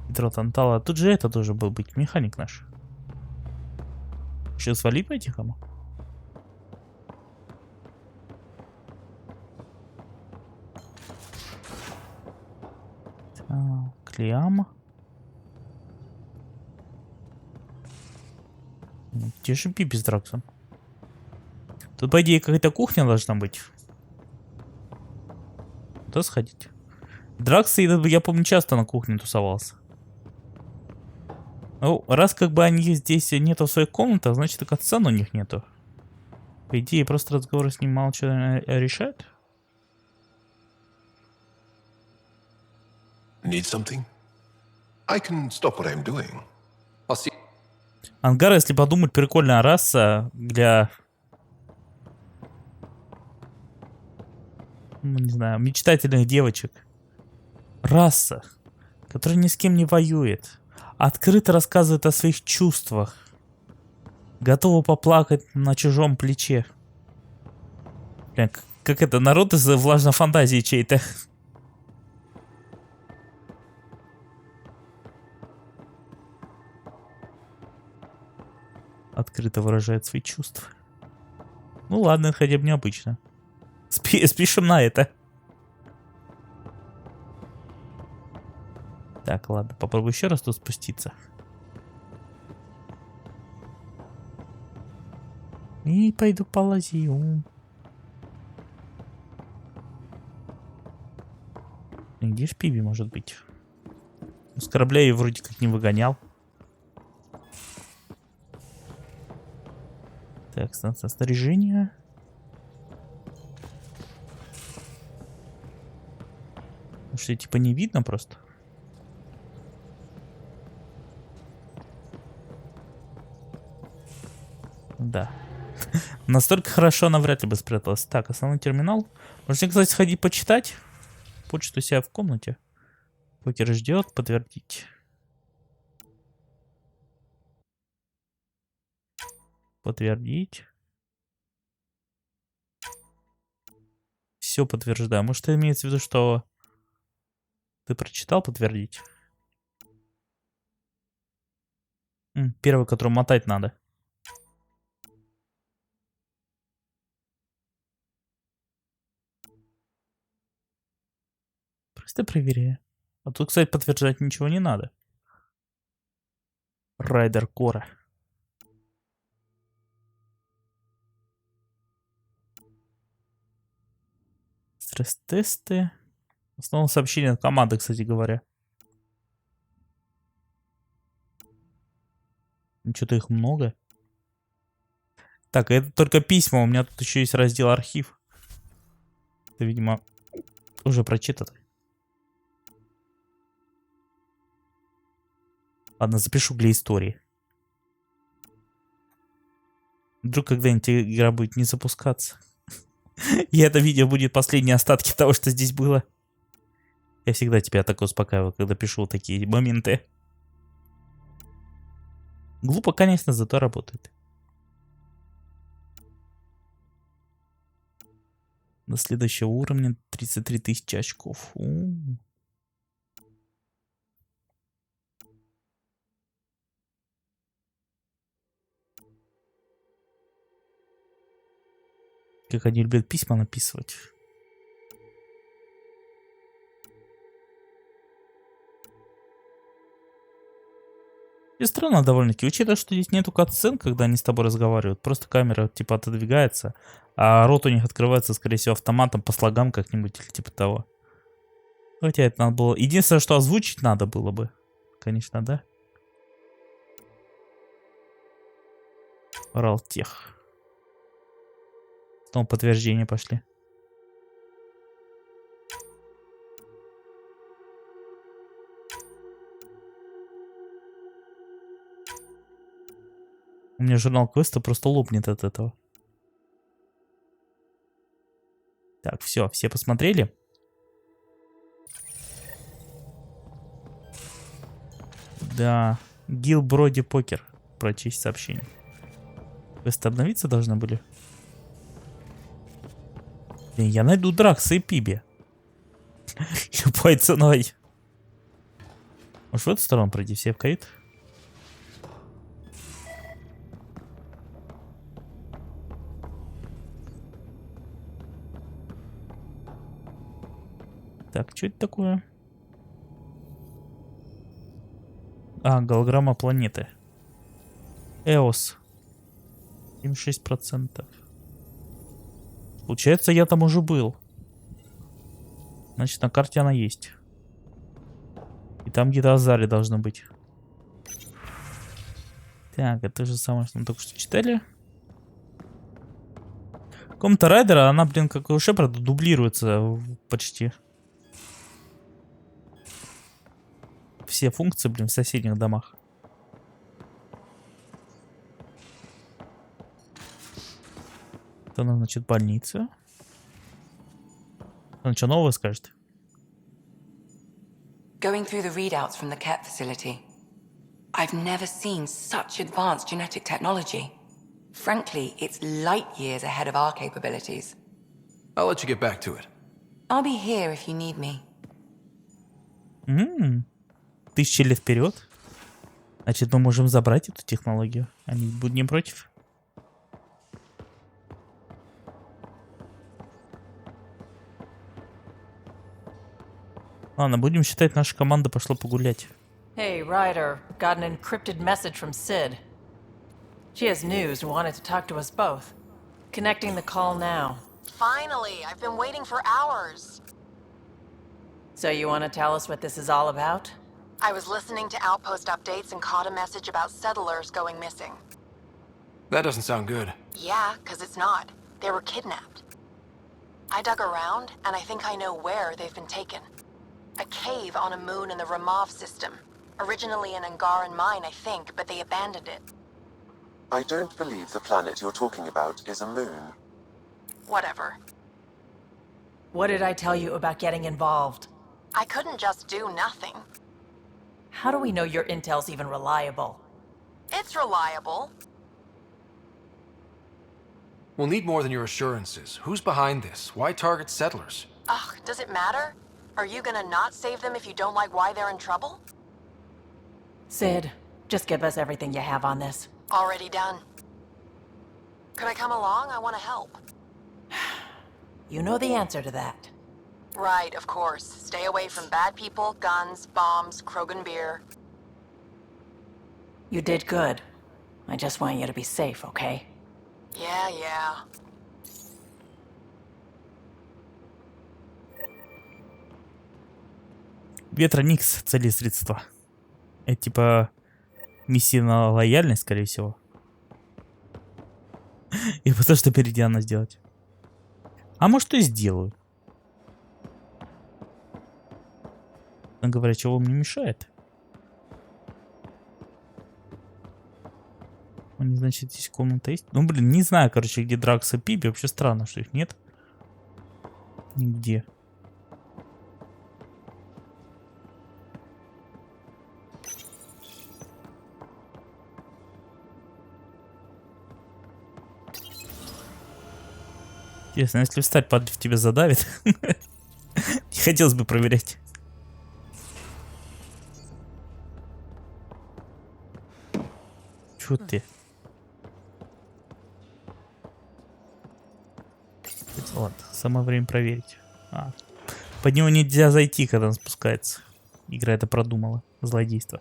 Петро Тантала. Тут же это тоже был быть механик наш. Еще свалить по-тихому? Клеяма. Где же Пипи с Драксом? Тут, по идее, какая-то кухня должна быть. Куда сходить? Дракс, я помню, часто на кухне тусовался. Ну, раз как бы они здесь нету в своих комнатах, значит, и катсцен у них нету. По идее, просто разговоры с ним мало что решают. Need something? I can stop what I'm doing. Ангар, если подумать, прикольная раса для... Ну, не знаю, мечтательных девочек. Раса, которая ни с кем не воюет. Открыто рассказывает о своих чувствах. Готова поплакать на чужом плече. Бля, как это, народ из влажной фантазии чей-то. Открыто выражает свои чувства. Ну ладно, это хотя бы необычно. Спишем на это. Так, ладно, попробую еще раз тут спуститься. И пойду полазию. Где ж Пиби может быть? С корабля я вроде как не выгонял. Так, станция снаряжения. Что, типа не видно просто? Да. Настолько хорошо она вряд ли бы спряталась. Так, основной терминал. Можно, кстати, сходить почитать. Почту себя в комнате. Покер ждет, подтвердить. Подтвердить. Все подтверждаю. Может, это имеется в виду, что ты прочитал, подтвердить? Первый, который мотать надо. Просто проверяю. А тут, кстати, подтверждать ничего не надо. Райдер Кора. Стресс-тесты. Основное сообщение от команды, кстати говоря. Что-то их много. Так, это только письма. У меня тут еще есть раздел архив. Это, видимо, уже прочитано. Ладно, запишу для истории. Вдруг когда-нибудь игра будет не запускаться. И это видео будет последние остатки того, что здесь было. Я всегда тебя так успокаиваю, когда пишу такие моменты. Глупо, конечно, зато работает. До следующего уровня 33 тысячи очков. Как они любят письма написывать. И странно довольно-таки, учитывая, что здесь нету катсцен, когда они с тобой разговаривают. Просто камера типа отодвигается, а рот у них открывается, скорее всего, автоматом по слогам как-нибудь или типа того. Хотя это надо было... Единственное, что озвучить надо было бы. Конечно, да? Ралтех. Снова подтверждения пошли. У меня журнал квеста просто лопнет от этого. Так, все посмотрели? Да. Гил Броди Покер. Прочесть сообщение. Квесты обновиться должны были? Блин, я найду Дракса и Пиби. Любой ценой. Может в эту сторону пройти? Все в кают? Так, что это такое? А, голограмма планеты. Эос. 76%. Получается, я там уже был. Значит, на карте она есть. И там где-то Азари должно быть. Так, это же самое, что мы только что читали. Комната Райдера, она, блин, как и у Шепарда, дублируется почти. Все функции, блин, в соседних домах. Это она, значит, больница. Она что, новое скажет? Going through the readouts from the Ket facility. I've never seen such advanced genetic technology. Frankly, it's light years ahead of our capabilities. I'll let you get back to it. I'll be here if you need me. 1000 лет вперед. Значит, мы можем забрать эту технологию. Они будут не против. Ладно, будем считать, наша команда пошла погулять. Hey, Ryder, got an encrypted message from Sid. She has news and wanted to talk to us both. Connecting the call now. Finally, I've been waiting for hours. So you want to tell us what this is all about? I was listening to outpost updates and caught a message about settlers going missing. That doesn't sound good. Yeah, 'cause it's not. They were kidnapped. I dug around, and I think I know where they've been taken. A cave on a moon in the Ramov system. Originally an Angaran mine, I think, but they abandoned it. I don't believe the planet you're talking about is a moon. Whatever. What did I tell you about getting involved? I couldn't just do nothing. How do we know your intel's even reliable? It's reliable. We'll need more than your assurances. Who's behind this? Why target settlers? Ugh, does it matter? Are you gonna not save them if you don't like why they're in trouble? Sid, just give us everything you have on this. Already done. Could I come along? I want to help. You know the answer to that. Right, of course. Stay away from bad people, guns, bombs, Krogan beer. You did good. I just want you to be safe, okay? Yeah. Ветроникс, цели и средства. Это типа миссия на лояльность, скорее всего. И потому что впереди она сделать. А может и сделаю. Но говоря, чего мне мешает. Не значит, здесь комната есть. Ну, блин, не знаю, короче, где Дракс и Пиби. Вообще странно, что их нет. Нигде. Интересно, если встать, подлив тебя задавит. Не хотелось бы проверять. Чё ты? Ладно, самое время проверить. Под него нельзя зайти, когда он спускается. Игра это продумала. Злодейство.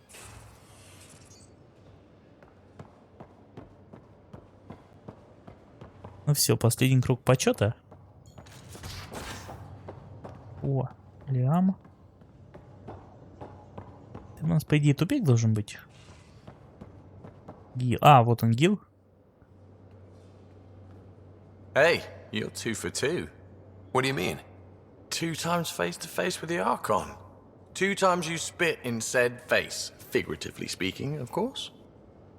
Ну все, последний круг почета. О, Лиам. Там у нас, по идее, тупик должен быть. Гил. А, вот он, Гил. Hey, you're 2 for 2. What do you mean? 2 times face to face with the Archon. 2 times you spit in said face. Figuratively speaking, of course.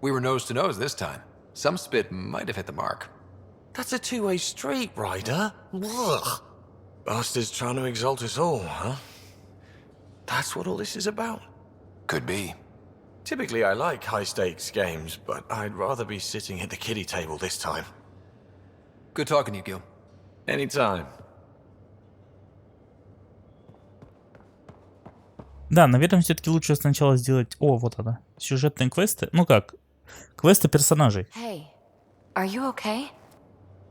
We were nose to nose this time. Some spit might have hit the mark. That's a two-way street, Ryder. Ugh. Bastard's trying to exalt us all, huh? That's what all this is about? Could be. Typically, I like high-stakes games, but I'd rather be sitting at the kiddie table this time. Good talking to you, Gil. Anytime. Да, наверное, все-таки лучше сначала сделать... О, вот она. Сюжетные квесты. Ну как? Квесты персонажей. Hey, are you okay?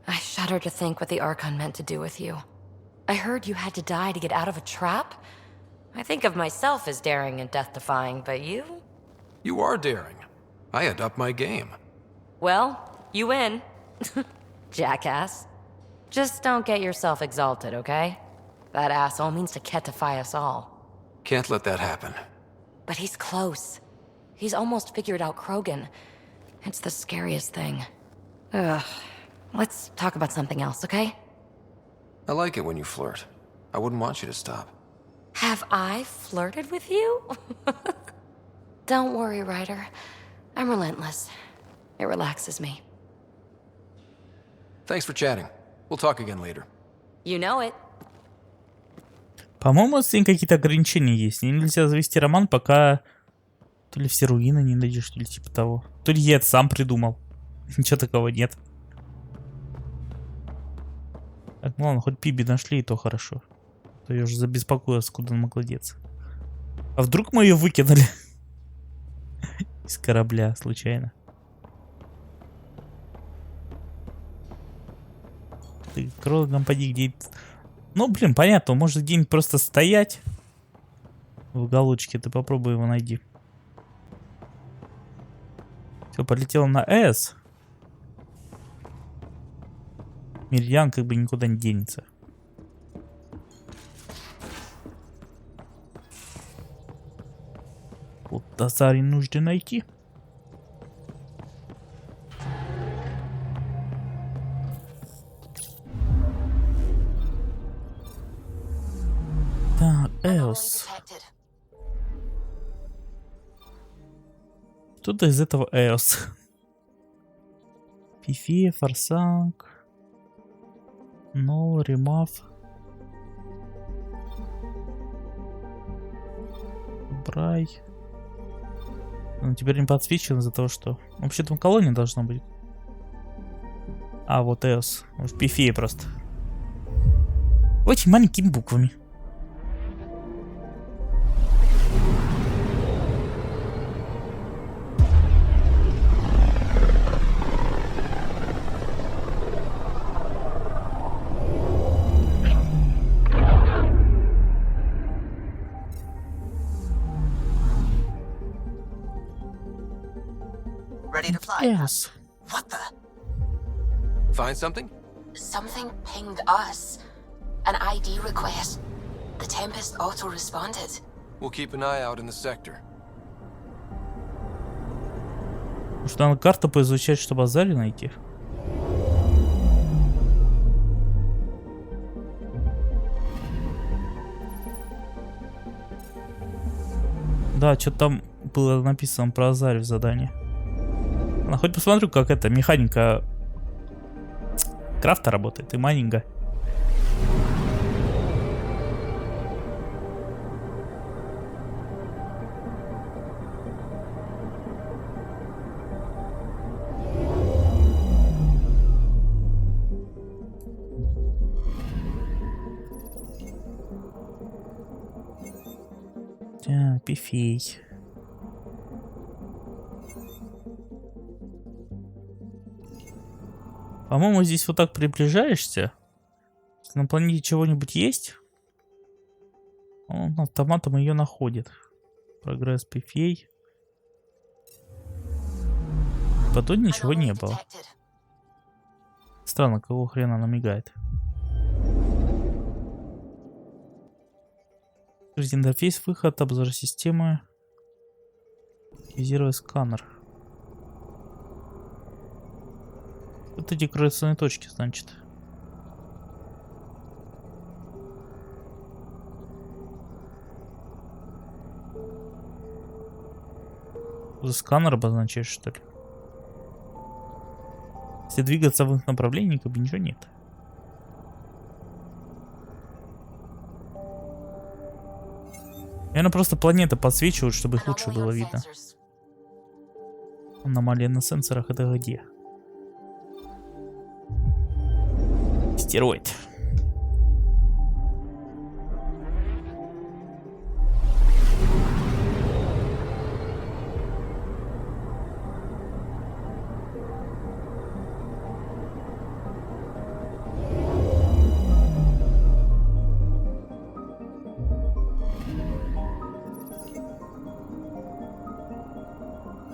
I shudder to think what the Archon meant to do with you. I heard you had to die to get out of a trap. I think of myself as daring and death-defying, but you? You are daring. I had upped my game. Well, you win. Jackass. Just don't get yourself exalted, okay? That asshole means to ketify us all. Can't let that happen. But he's close. He's almost figured out Krogan. It's the scariest thing. Ugh. Let's talk about something else, okay? I like it when you flirt. I wouldn't want you to stop. Have I flirted with you? Don't worry, Ryder. I'm relentless. It relaxes me. Thanks for chatting. We'll talk again later. You know it. По-моему, с ним какие-то ограничения есть. Нельзя завести роман, пока то ли все руины не найдешь, то ли типа того. То ли я это сам придумал. Ничего такого нет. Так, ну ладно, хоть Пиби нашли, и то хорошо. То я уже забеспокоился, куда она могла деться. А вдруг мы ее выкинули из корабля случайно? Ты кроликом поди где... Ну, блин, понятно, может где-нибудь просто стоять в уголочке. Ты попробуй его найди. Все, полетел на С. Меридиан как бы никуда не денется. Вот Тазари нужно найти. Так, Эос. Что-то из этого Эос. Фифи, Форсанг. Нол, Ремав. Брай. Ну, теперь не подсвечено из-за того, что... Вообще-то в колонии должно быть. А, вот Эос. В Пифе просто. Очень маленькими буквами. Ready to fly? Yes. What the? Find something? Something pinged us. An ID request. The Tempest auto-responded. We'll keep an eye out in the sector. Может, надо карту поизучать, чтобы Азари найти? Да, что-то там было написано про Азари в задании. Ну, хоть посмотрю, как эта механика крафта работает и майнинга. Так, пифей. По-моему, здесь вот так приближаешься. Если на планете чего-нибудь есть, он автоматом ее находит. Прогресс пифей. Потом ничего не было. Странно, какого хрена она мигает. Интерфейс, выход, обзор системы. Визировый сканер. Вот эти красные точки, значит. Сканер обозначаешь, что ли? Если двигаться в их направлении, как бы ничего нет. Наверное, просто планеты подсвечивают, чтобы их лучше было видно. Аномалия на сенсорах это где? Стероид.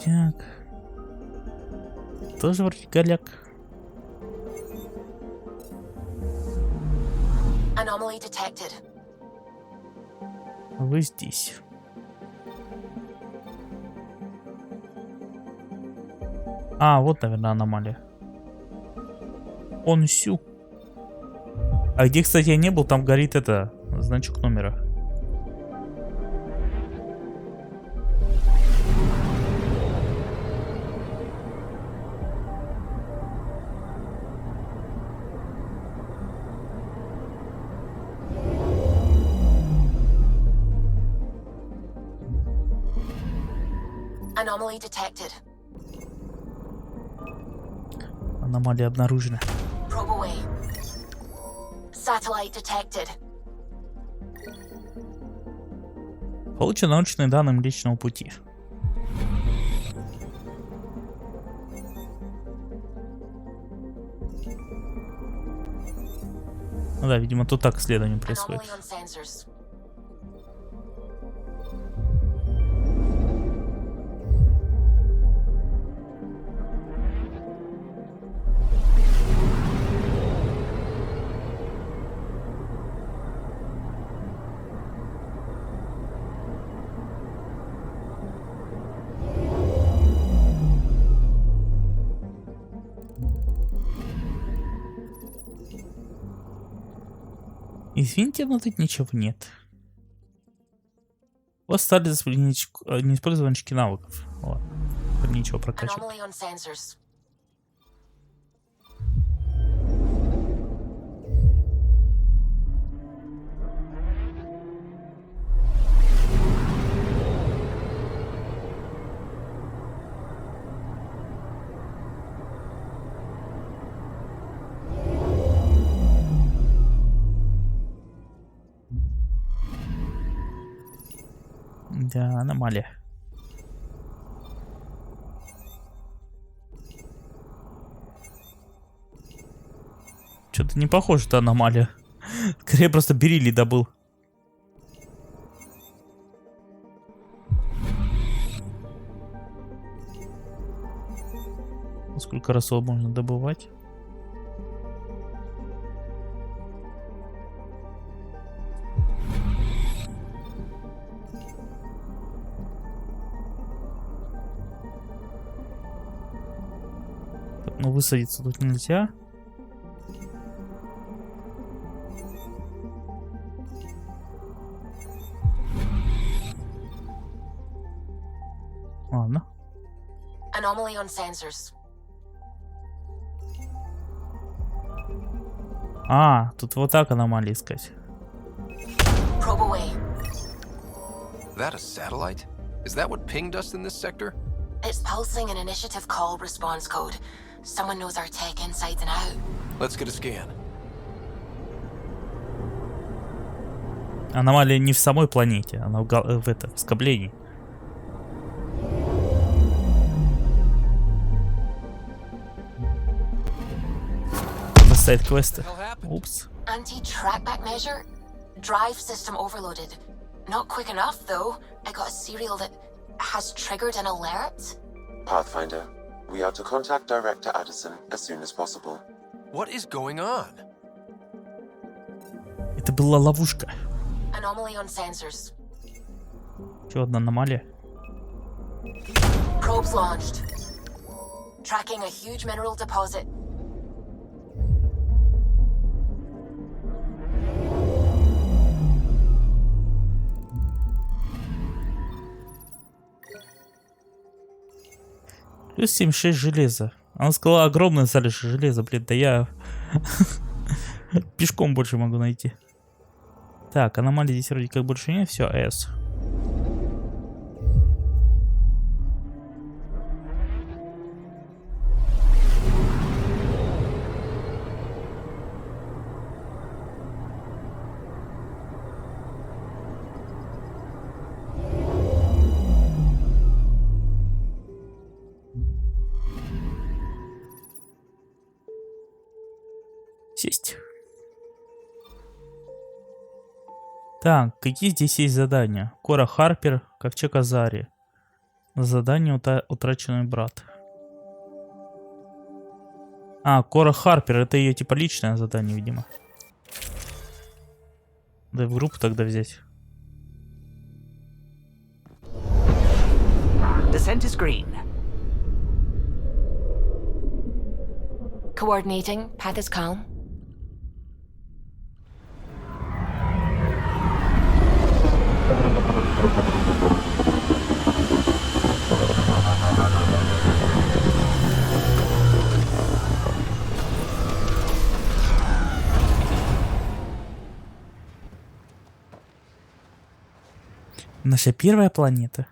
Так. Тоже вроде голяк. Anomaly detected. Вы здесь. А, вот, наверное, аномалия. Он сю. А где, кстати, я не был, там горит это, значок номера. Anomaly detected. Аномалия обнаружена. Probe away. Satellite detected. Получены научные данные Млечного Пути. Ну да, видимо, тут так исследование происходит. Anomaly on sensors. Извините, но тут ничего нет. Вот стали неиспользованные очки навыков. Вот. Ничего прокачивать. Anomaly on sensors. Да, аномалия. Что-то не похоже, что аномалия. Скорее просто берили добыл. Сколько раз его можно добывать? Так, ну высадиться тут нельзя. Ладно. Anomaly on sensors. А, тут вот так аномалии искать. Probe away. That a satellite? Is that what pinged us in this sector? It's pulsing an initiative call response code. Someone knows our tech inside and out. Let's get a scan. Аномалия не в самой планете, она в скоплении. Сайд-квесты. Упс. Anti-trackback measure? Drive system overloaded. Not quick enough, though. I got a serial that has triggered an alert. Pathfinder, we are to contact Director Addison as soon as possible. What is going on? Это была ловушка. Anomaly on sensors. Еще одна аномалия. Probes launched. Tracking a huge mineral deposit. Плюс 76 железа. Она сказала огромная залежь железа, блин, да я пешком больше могу найти. Так, аномалий здесь вроде как больше нет, все, S. Так, какие здесь есть задания? Кора Харпер, ковчег Азари. Задание утраченный брат. А, Кора Харпер, это ее типа личное задание, видимо. Да и в группу тогда взять. Descent is green. Coordinating. Path is calm. Наша первая планета.